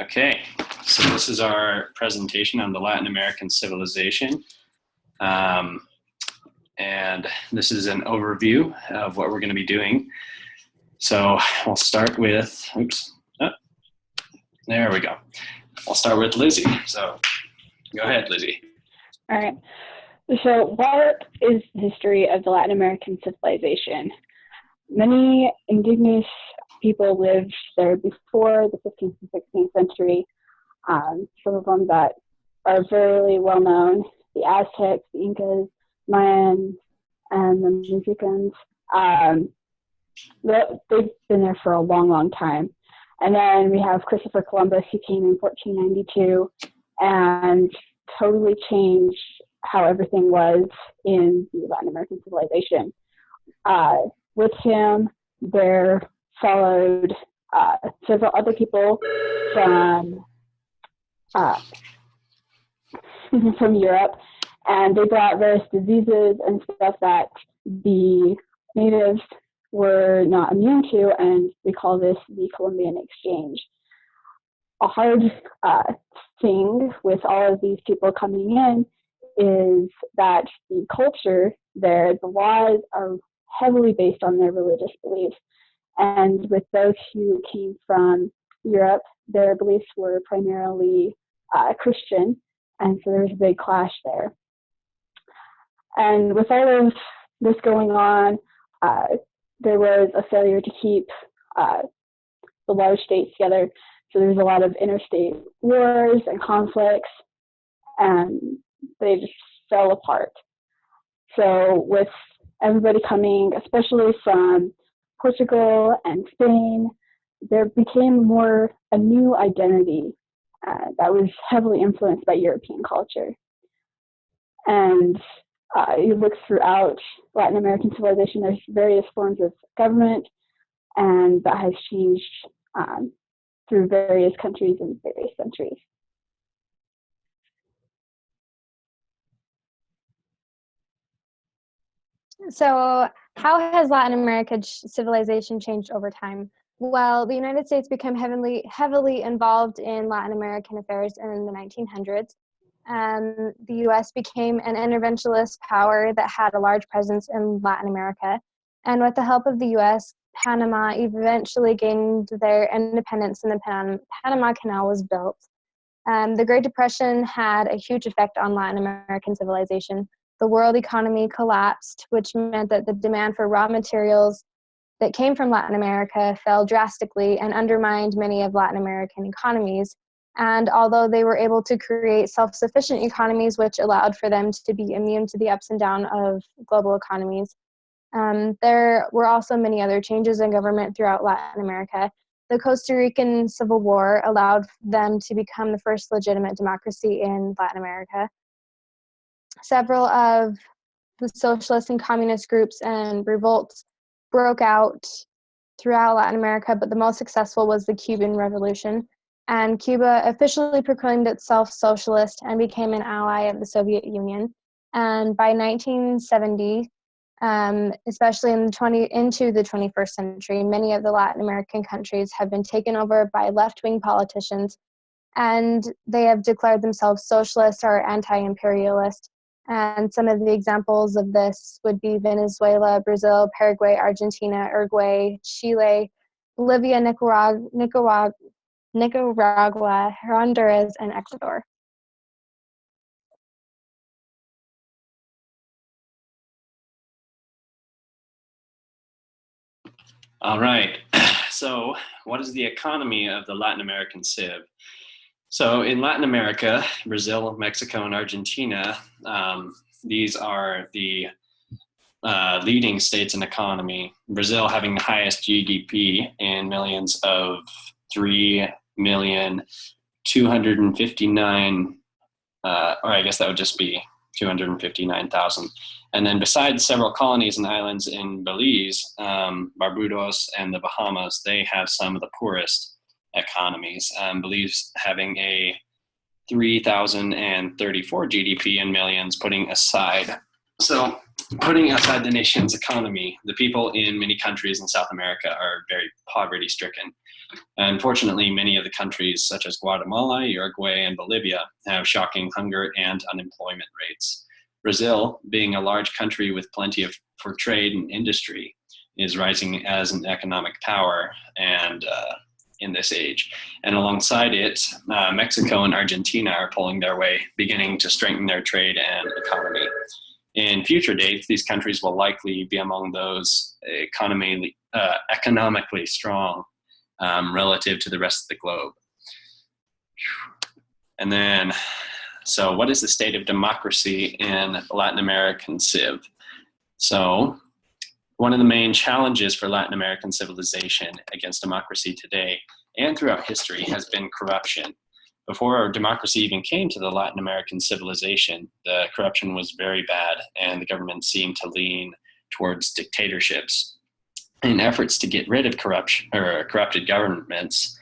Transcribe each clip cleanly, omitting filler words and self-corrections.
Okay, so this is our presentation on the Latin American civilization. And this is an overview of what we're going to be doing. So we'll start with, there we go. We'll start with Lizzie. So go ahead, Lizzie. All right. So what is the history of the Latin American civilization? Many indigenous people lived there before the 15th and 16th century. Some of them that are very well known, the Aztecs, the Incas, Mayans, and the Mexicans. They've been there for a long, long time. And then we have Christopher Columbus, who came in 1492 and totally changed how everything was in the Latin American civilization. With him, there followed several other people from Europe, and they brought various diseases and stuff that the natives were not immune to, and we call this the Columbian Exchange. A hard thing with all of these people coming in is that the culture there, the laws are heavily based on their religious beliefs. And with those who came from Europe, their beliefs were primarily Christian, and so there was a big clash there. And with all of this going on, there was a failure to keep the large states together. So there was a lot of interstate wars and conflicts, and they just fell apart. So with everybody coming, especially from Portugal and Spain, there became more a new identity that was heavily influenced by European culture. And you look throughout Latin American civilization, there's various forms of government, and that has changed through various countries and various centuries. So how has Latin American civilization changed over time? Well, the United States became heavily involved in Latin American affairs in the 1900s. The U.S. became an interventionist power that had a large presence in Latin America. And with the help of the U.S., Panama eventually gained their independence and the Panama Canal was built. The Great Depression had a huge effect on Latin American civilization. The world economy collapsed, which meant that the demand for raw materials that came from Latin America fell drastically and undermined many of Latin American economies. And although they were able to create self-sufficient economies, which allowed for them to be immune to the ups and downs of global economies, there were also many other changes in government throughout Latin America. The Costa Rican Civil War allowed them to become the first legitimate democracy in Latin America. Several of the socialist and communist groups and revolts broke out throughout Latin America, but the most successful was the Cuban Revolution. And Cuba officially proclaimed itself socialist and became an ally of the Soviet Union. And by 1970, especially into the 21st century, many of the Latin American countries have been taken over by left-wing politicians, and they have declared themselves socialist or anti-imperialist. And some of the examples of this would be Venezuela, Brazil, Paraguay, Argentina, Uruguay, Chile, Bolivia, Nicaragua, Honduras, and Ecuador. All right. So what is the economy of the Latin American Civ? So in Latin America, Brazil, Mexico, and Argentina, these are the leading states in economy. Brazil having the highest GDP in millions of 3,259,000, or I guess that would just be 259,000. And then besides several colonies and islands in Belize, Barbados, and the Bahamas, they have some of the poorest economies. Belize having a 3,034 GDP in millions, putting aside the nation's economy, the people in many countries in South America are very poverty stricken. Unfortunately, many of the countries, such as Guatemala, Uruguay, and Bolivia, have shocking hunger and unemployment rates. Brazil, being a large country with plenty for trade and industry, is rising as an economic power and in this age. And alongside it, Mexico and Argentina are pulling their way, beginning to strengthen their trade and economy. In future dates, these countries will likely be among those economically strong relative to the rest of the globe. And then, so what is the state of democracy in Latin American Civ? So one of the main challenges for Latin American civilization against democracy today and throughout history has been corruption. Before democracy even came to the Latin American civilization, the corruption was very bad and the government seemed to lean towards dictatorships. In efforts to get rid of corrupted governments,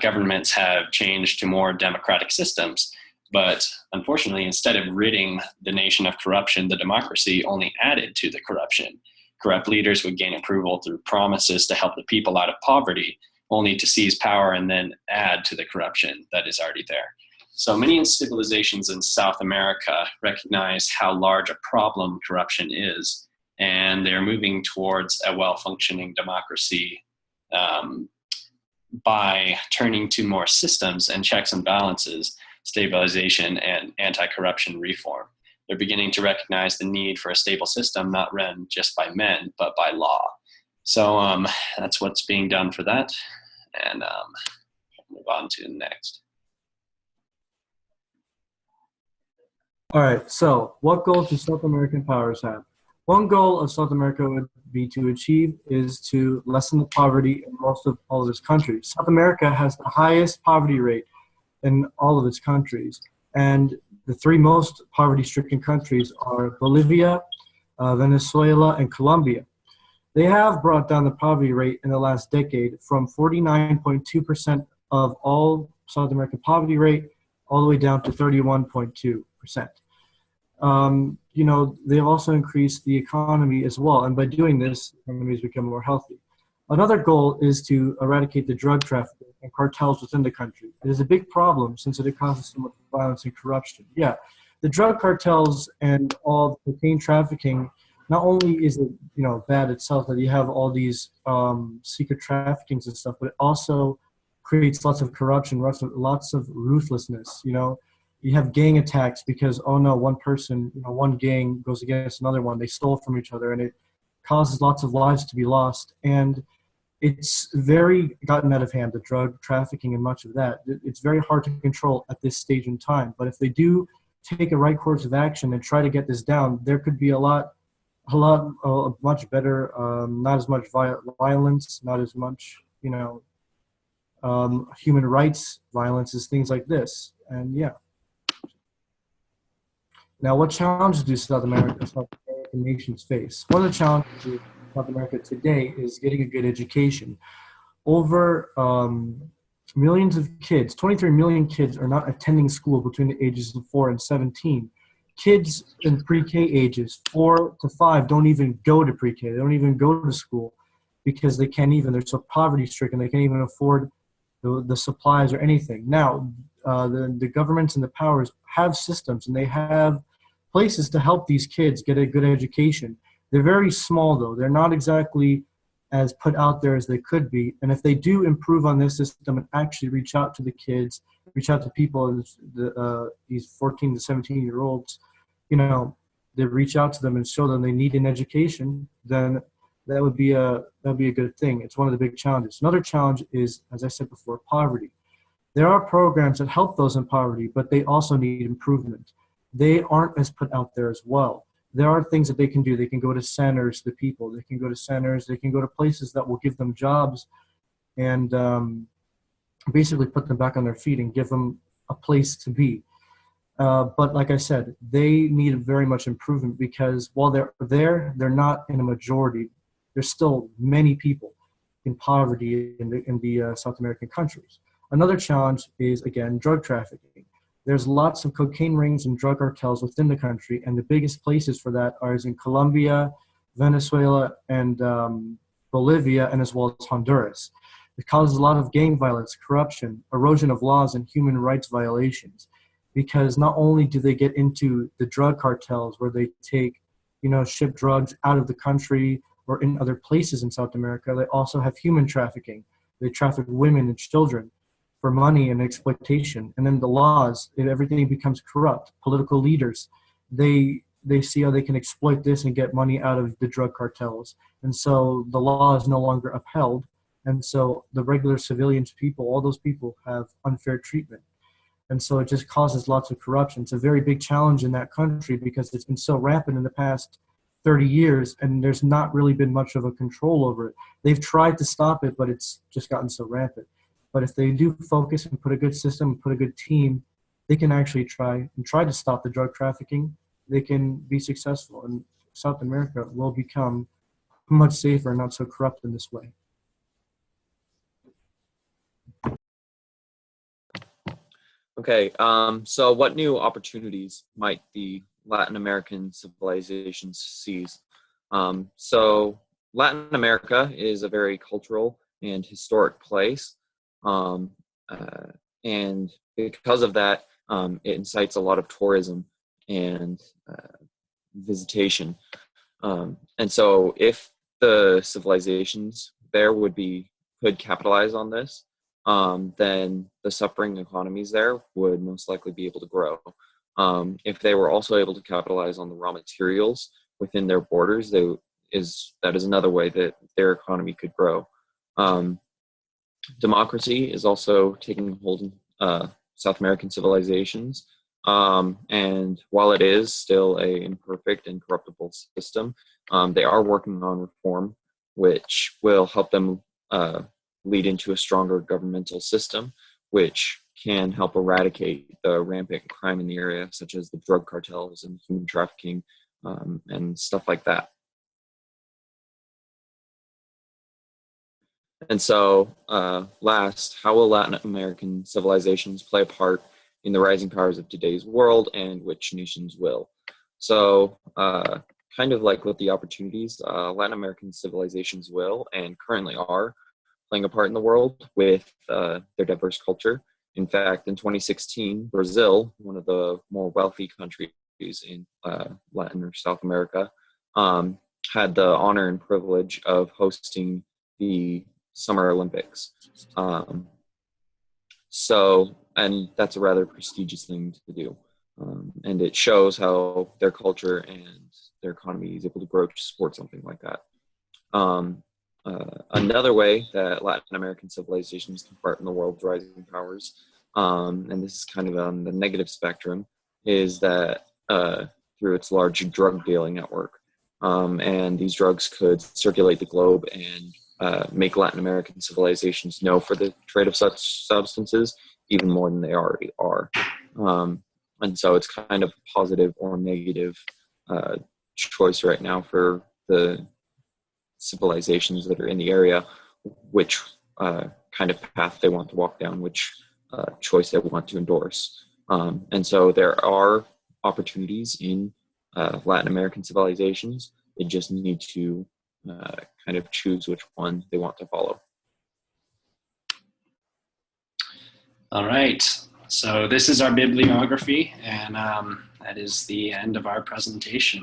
governments have changed to more democratic systems. But unfortunately, instead of ridding the nation of corruption, the democracy only added to the corruption. Corrupt leaders would gain approval through promises to help the people out of poverty, only to seize power and then add to the corruption that is already there. So many civilizations in South America recognize how large a problem corruption is, and they're moving towards a well-functioning democracy by turning to more systems and checks and balances, stabilization, and anti-corruption reform. They're beginning to recognize the need for a stable system not run just by men, but by law. So that's what's being done for that. And move on to the next. All right, so what goals do South American powers have? One goal of South America would be to achieve is to lessen the poverty in most of all of its countries. South America has the highest poverty rate in all of its countries. And the three most poverty-stricken countries are Bolivia, Venezuela, and Colombia. They have brought down the poverty rate in the last decade from 49.2% of all South American poverty rate all the way down to 31.2%. You know, they've also increased the economy as well, and by doing this, economies become more healthy. Another goal is to eradicate the drug trafficking and cartels within the country. It is a big problem since it causes so much violence and corruption. Yeah, the drug cartels and all the cocaine trafficking, not only is it, you know, bad itself that you have all these secret traffickings and stuff, but it also creates lots of corruption, lots of ruthlessness. You know, you have gang attacks because, oh no, one person, you know, one gang goes against another one. They stole from each other, and it causes lots of lives to be lost. And it's very gotten out of hand, the drug trafficking and much of that. It's very hard to control at this stage in time. But if they do take a right course of action and try to get this down, there could be a much better, not as much violence, not as much, you know, human rights violence as things like this. And yeah. Now, what challenges do South American nations face? One of the challenges in South America today is getting a good education. Over millions of kids, 23 million kids are not attending school between the ages of 4 and 17. Kids in pre-K ages, 4 to 5, don't even go to pre-K. They don't even go to school because they can't even, they're so poverty-stricken, they can't even afford the supplies or anything. Now, the governments and the powers have systems, and they have places to help these kids get a good education. They're very small, though. They're not exactly as put out there as they could be. And if they do improve on this system and actually reach out to the kids, reach out to people, these 14 to 17-year-olds, you know, they reach out to them and show them they need an education, then that would be a good thing. It's one of the big challenges. Another challenge is, as I said before, poverty. There are programs that help those in poverty, but they also need improvement. They aren't as put out there as well. There are things that they can do. They can go to centers, the people. They can go to centers. They can go to places that will give them jobs and basically put them back on their feet and give them a place to be. But like I said, they need very much improvement because while they're there, they're not in a majority. There's still many people in poverty in the South American countries. Another challenge is, again, drug trafficking. There's lots of cocaine rings and drug cartels within the country, and the biggest places for that are in Colombia, Venezuela, and Bolivia, and as well as Honduras. It causes a lot of gang violence, corruption, erosion of laws, and human rights violations. Because not only do they get into the drug cartels where they take, ship drugs out of the country or in other places in South America, they also have human trafficking. They traffic women and children for money and exploitation. And then the laws, everything becomes corrupt. Political leaders, they see how they can exploit this and get money out of the drug cartels. And so the law is no longer upheld. And so the regular civilians, people, all those people have unfair treatment. And so it just causes lots of corruption. It's a very big challenge in that country because it's been so rampant in the past 30 years, and there's not really been much of a control over it. They've tried to stop it, but it's just gotten so rampant. But if they do focus and put a good system, and put a good team, they can actually try to stop the drug trafficking. They can be successful, and South America will become much safer and not so corrupt in this way. Okay, so what new opportunities might the Latin American civilizations seize? So Latin America is a very cultural and historic place. And because of that, it incites a lot of tourism and visitation. And so if the civilizations there could capitalize on this, then the suffering economies there would most likely be able to grow. If they were also able to capitalize on the raw materials within their borders, that is another way that their economy could grow. Democracy is also taking hold in South American civilizations. And while it is still an imperfect and corruptible system, they are working on reform, which will help them lead into a stronger governmental system, which can help eradicate the rampant crime in the area, such as the drug cartels and human trafficking and stuff like that. And so, last, how will Latin American civilizations play a part in the rising powers of today's world, and which nations will? So, kind of like with the opportunities, Latin American civilizations will and currently are playing a part in the world with their diverse culture. In fact, in 2016, Brazil, one of the more wealthy countries in Latin or South America, had the honor and privilege of hosting the Summer Olympics. And that's a rather prestigious thing to do. And it shows how their culture and their economy is able to grow to support something like that. Another way that Latin American civilizations can part in the world's rising powers, and this is kind of on the negative spectrum, is that through its large drug dealing network. And these drugs could circulate the globe and make Latin American civilizations known for the trade of such substances even more than they already are. And so it's kind of a positive or negative choice right now for the civilizations that are in the area, which kind of path they want to walk down, which choice they want to endorse. And so there are opportunities in Latin American civilizations. They just need to kind of choose which one they want to follow. All right. So this is our bibliography, and that is the end of our presentation.